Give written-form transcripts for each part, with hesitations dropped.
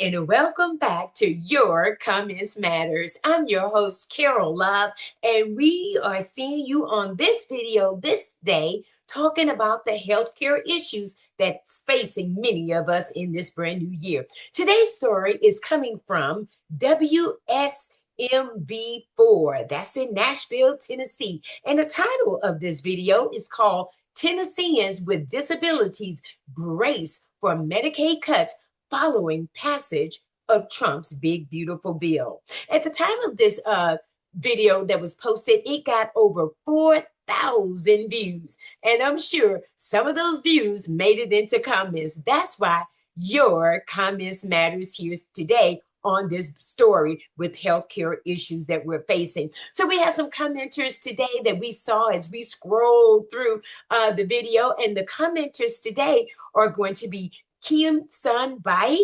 and welcome back to Your Comments Matters. I'm your host, Carol Love, and we are seeing you on this video this day talking about the healthcare issues that's facing many of us in this brand new year. Today's story is coming from WSMV4. That's in Nashville, Tennessee. And the title of this video is called Tennesseans with Disabilities Brace for Medicaid Cuts Following Passage of Trump's Big Beautiful Bill. At the time of this video that was posted, it got over 4,000 views. And I'm sure some of those views made it into comments. That's why your comments matters here today on this story with healthcare issues that we're facing. So we have some commenters today that we saw as we scrolled through the video, and the commenters today are going to be Kim Sun Bike,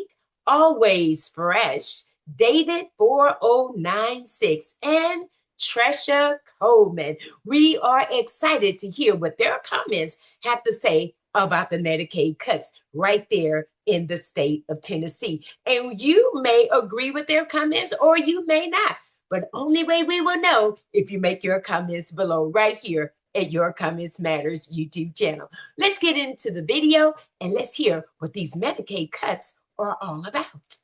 Always Fresh, David 4096, and Tresha Coleman. We are excited to hear what their comments have to say about the Medicaid cuts right there in the state of Tennessee. And you may agree with their comments or you may not, but only way we will know if you make your comments below right here at Your Comments Matters YouTube channel. Let's get into the video and let's hear what these Medicaid cuts are all about.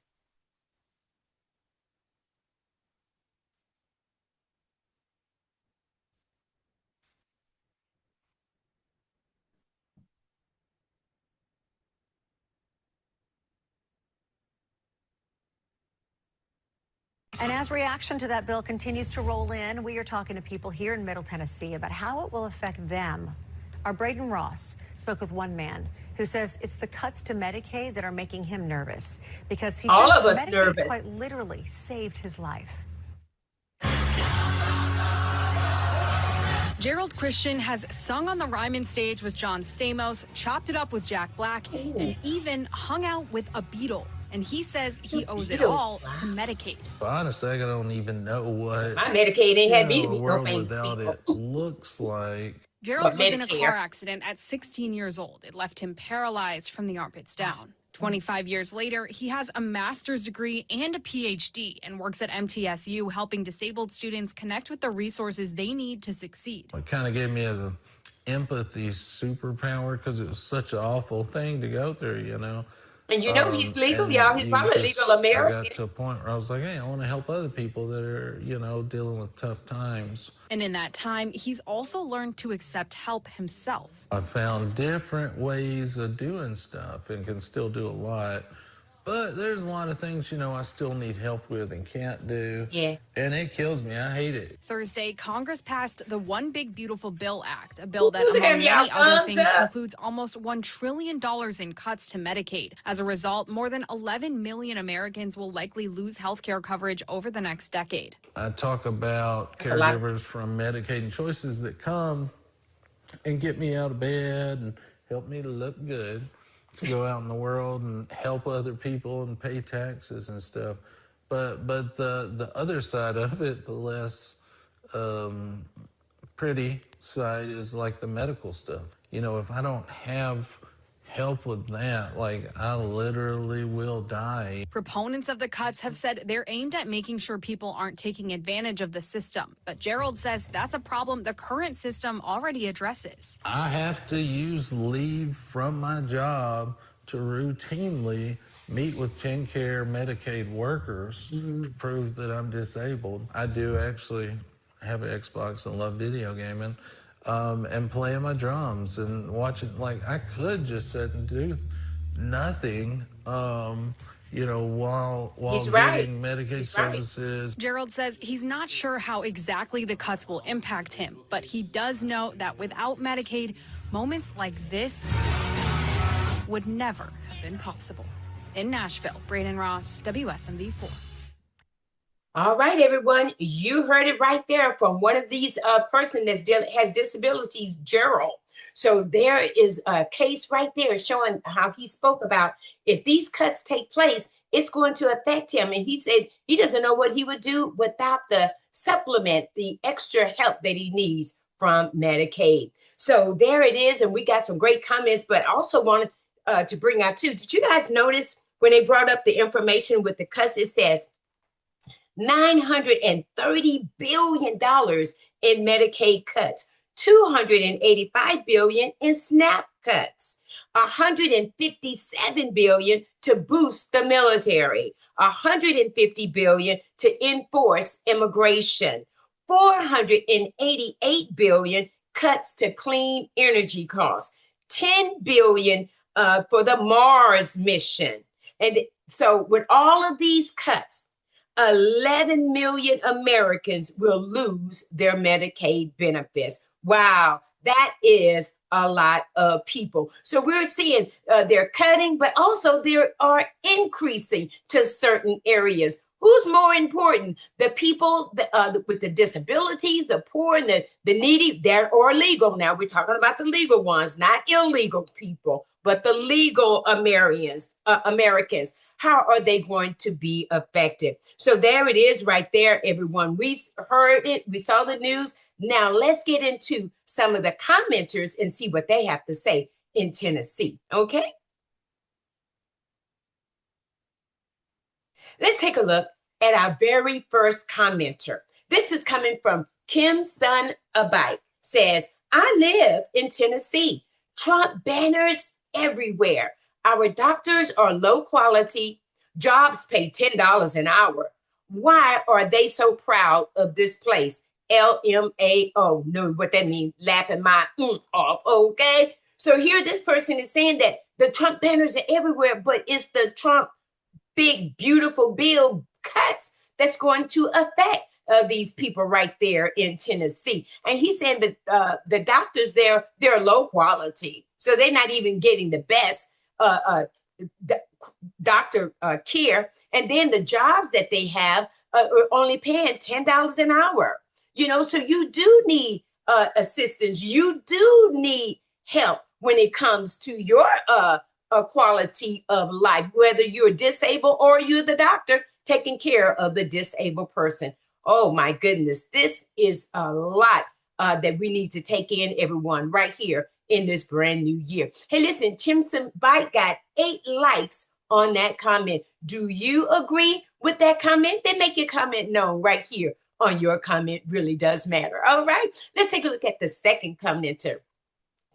And as reaction to that bill continues to roll in, we are talking to people here in Middle Tennessee about how it will affect them. Our Braden Ross spoke with one man who says it's the cuts to Medicaid that are making him nervous because he all says of us Medicaid nervous. Quite literally saved his life. Gerald Christian has sung on the Ryman stage with John Stamos, chopped it up with Jack Black, and even hung out with a Beatle. And he says he owes it all to Medicaid. Honestly, I don't even know what my Medicaid ain't had me to a meet no world famous without people. it looks like. Gerald was in a car accident at 16 years old. It left him paralyzed from the armpits down. 25 years later, he has a master's degree and a PhD and works at MTSU helping disabled students connect with the resources they need to succeed. It kind of gave me an empathy superpower because it was such an awful thing to go through, you know. And you know he's legal, y'all. He's probably legal American. I got to a point where I was like, hey, I want to help other people that are, you know, dealing with tough times. And in that time, he's also learned to accept help himself. I found different ways of doing stuff and can still do a lot. But there's a lot of things, you know, I still need help with and can't do. Yeah. And it kills me. I hate it. Thursday, Congress passed the One Big Beautiful Bill Act, a bill that, among many other things, includes almost $1 trillion in cuts to Medicaid. As a result, more than 11 million Americans will likely lose health care coverage over the next decade. I talk about caregivers from Medicaid and choices that come and get me out of bed and help me to look good, to go out in the world and help other people and pay taxes and stuff. But the other side of it, the less pretty side, is like the medical stuff. You know, if I don't have help with that, like, I literally will die. Proponents of the cuts have said they're aimed at making sure people aren't taking advantage of the system. But Gerald says that's a problem the current system already addresses. I have to use leave from my job to routinely meet with TennCare Medicaid workers to prove that I'm disabled. I do actually have an Xbox and love video gaming. And playing my drums and watching. Like, I could just sit and do nothing, you know, while getting Medicaid services. Gerald says he's not sure how exactly the cuts will impact him, but he does know that without Medicaid, moments like this would never have been possible. In Nashville, Braden Ross, WSMV4. All right, everyone, you heard it right there from one of these person that has disabilities, Gerald. So there is a case right there showing how he spoke about if these cuts take place, it's going to affect him. And he said he doesn't know what he would do without the supplement, the extra help that he needs from Medicaid. So there it is. And we got some great comments, but also wanted to bring out too. Did you guys notice when they brought up the information with the cuts, it says $930 billion in Medicaid cuts, $285 billion in SNAP cuts, $157 billion to boost the military, $150 billion to enforce immigration, $488 billion cuts to clean energy costs, $10 billion for the Mars mission. And so with all of these cuts, 11 million Americans will lose their Medicaid benefits. Wow, that is a lot of people. So we're seeing they're cutting, but also they are increasing to certain areas. Who's more important? The people with the disabilities, the poor, and the needy, that are legal. Now we're talking about the legal ones, not illegal people, but the legal Americans. How are they going to be affected? So there it is right there, everyone. We heard it. We saw the news. Now let's get into some of the commenters and see what they have to say in Tennessee. Okay. Let's take a look at our very first commenter. This is coming from Kim Sun Abite. Says, I live in Tennessee. Trump banners everywhere. Our doctors are low quality. Jobs pay $10 an hour. Why are they so proud of this place? LMAO. Know what that means? Laughing my off. Okay. So here this person is saying that the Trump banners are everywhere, but it's the Trump big, beautiful bill cuts that's going to affect these people right there in Tennessee. And he's saying that the doctors there, they're low quality. So they're not even getting the best doctor care. And then the jobs that they have are only paying $10 an hour. You know, so you do need assistance. You do need help when it comes to your quality of life, whether you're disabled or you're the doctor taking care of the disabled person. Oh my goodness, this is a lot that we need to take in, everyone, right here in this brand new year. Hey, listen, Chimson Bite got 8 likes on that comment. Do you agree with that comment? Then make your comment known right here on Your Comment Really Does Matter. All right, let's take a look at the second commenter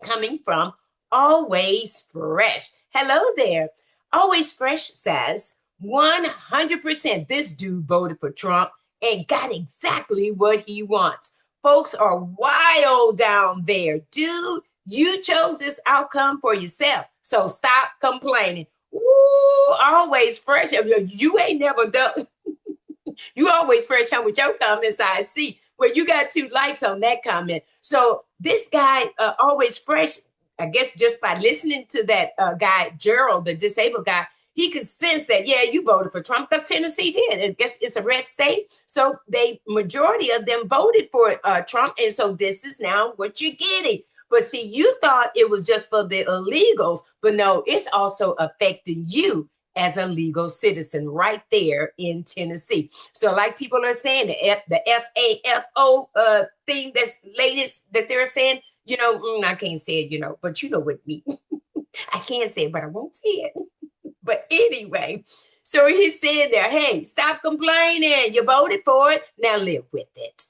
coming from Always Fresh. Hello there. Always Fresh says, 100% this dude voted for Trump and got exactly what he wants. Folks are wild down there. Dude, you chose this outcome for yourself. So stop complaining. Ooh, Always Fresh. You ain't never done. You always fresh huh, with your comments, I see. Well, you got 2 likes on that comment. So this guy, Always Fresh, I guess just by listening to that guy, Gerald, the disabled guy, he could sense that, yeah, you voted for Trump because Tennessee did. I guess it's a red state. So majority of them voted for Trump. And so this is now what you're getting. But see, you thought it was just for the illegals, but no, it's also affecting you as a legal citizen right there in Tennessee. So like people are saying, the FAFO thing that's latest that they're saying, you know, I can't say it, you know, but you know what me. I can't say it, but I won't say it. But anyway, so he's saying there, hey, stop complaining. You voted for it. Now live with it.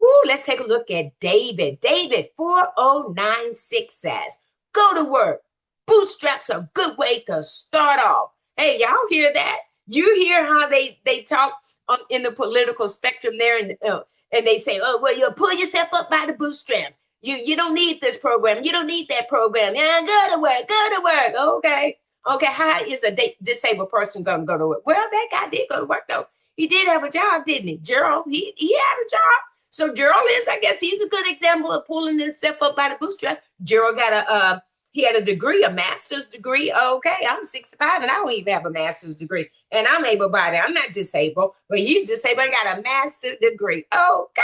Woo, let's take a look at David. David 4096 says, go to work. Bootstraps are a good way to start off. Hey, y'all hear that? You hear how they talk in the political spectrum there, and they say, oh, well, you pull yourself up by the bootstraps. You don't need this program. You don't need that program. Yeah, go to work. Go to work. Okay. Okay. How is a disabled person going to go to work? Well, that guy did go to work, though. He did have a job, didn't he? Gerald, he had a job. So Gerald is, I guess he's a good example of pulling himself up by the bootstrap. Gerald got he had a degree, a master's degree. Okay, I'm 65 and I don't even have a master's degree. And I'm able-bodied. I'm not disabled, but he's disabled and got a master's degree. Okay.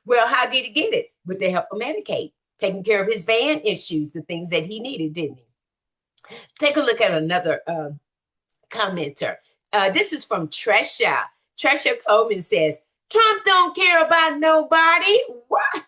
Well, how did he get it? With the help of Medicaid, taking care of his van issues, the things that he needed, didn't he? Take a look at another commenter. This is from Tresha. Tresha Coleman says, Trump don't care about nobody. What?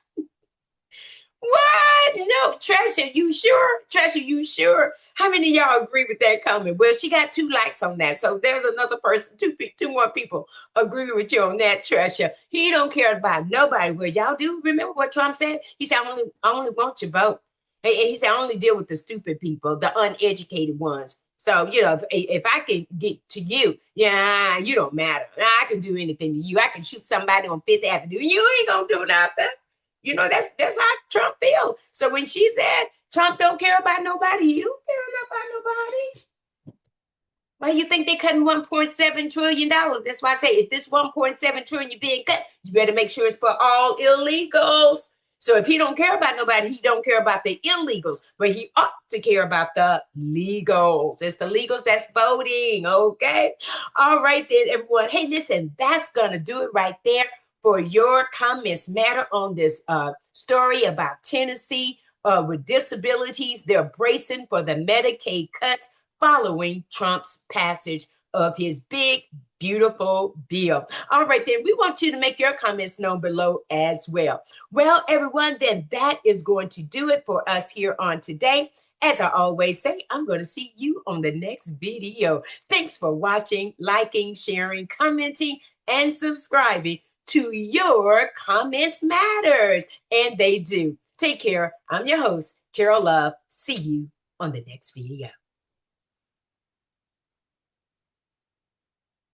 What? No, Tresha, you sure? Tresha, you sure? How many of y'all agree with that comment? Well, she got 2 likes on that. So there's another person, two more people agree with you on that, Tresha. He don't care about nobody. Well, y'all do remember what Trump said? He said, I only want your vote. And he said, I only deal with the stupid people, the uneducated ones. So, if I can get to you, yeah, you don't matter. I can do anything to you. I can shoot somebody on Fifth Avenue. You ain't gonna do nothing. That's how Trump feels. So when she said Trump don't care about nobody, you don't care about nobody. Why you think they cutting $1.7 trillion? That's why I say if this $1.7 trillion you being cut, you better make sure it's for all illegals. So if he don't care about nobody, he don't care about the illegals, but he ought to care about the legals. It's the legals that's voting, okay? All right then, everyone. Hey, listen, that's gonna do it right there for your comments matter on this story about Tennessee with disabilities. They're bracing for the Medicaid cuts following Trump's passage of his big, beautiful bill. All right, then we want you to make your comments known below as well. Well, everyone, then that is going to do it for us here on today. As I always say, I'm going to see you on the next video. Thanks for watching, liking, sharing, commenting, and subscribing to Your Comments Matters. And they do. Take care. I'm your host, Carol Love. See you on the next video.